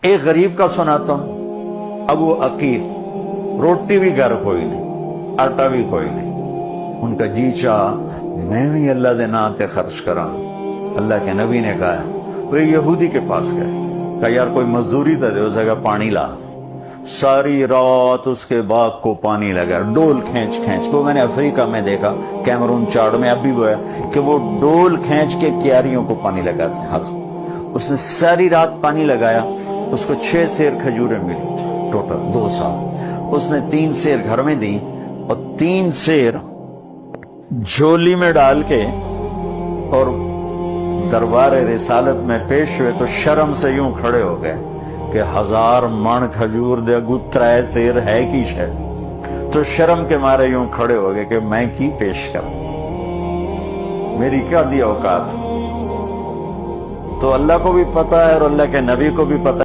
ایک غریب کا سناتا ہوں، ابو عقیل، روٹی بھی گھر کوئی نہیں، آٹا بھی کوئی نہیں، ان کا جی چاہ میں بھی اللہ دے نام تے خرچ کراں۔ اللہ کے نبی نے کہا، وہ یہودی کے پاس گئے، کہا یار کوئی مزدوری تو دے، اس نے کہا پانی لا۔ ساری رات اس کے باغ کو پانی لگا، ڈول کھینچ کھینچ کو، میں نے افریقہ میں دیکھا، کیمرون چاڑ میں اب بھی وہ ہے کہ وہ ڈول کھینچ کے کیاریوں کو پانی لگاتے ہاتھوں۔ اس نے ساری رات پانی لگایا، اس کو 6 سیر کھجوریں ملی، ٹوٹل 2 سال۔ اس نے 3 سیر گھر میں دی اور 3 سیر جھولی میں ڈال کے اور دربار رسالت میں پیش ہوئے تو شرم سے یوں کھڑے ہو گئے کہ 1000 من کھجور دے اگو 3 سیر ہے کی شے، تو شرم کے مارے یوں کھڑے ہو گئے کہ میں کی پیش کروں، میری کیا دی اوقات۔ تو اللہ کو بھی پتا ہے اور اللہ کے نبی کو بھی پتا ہے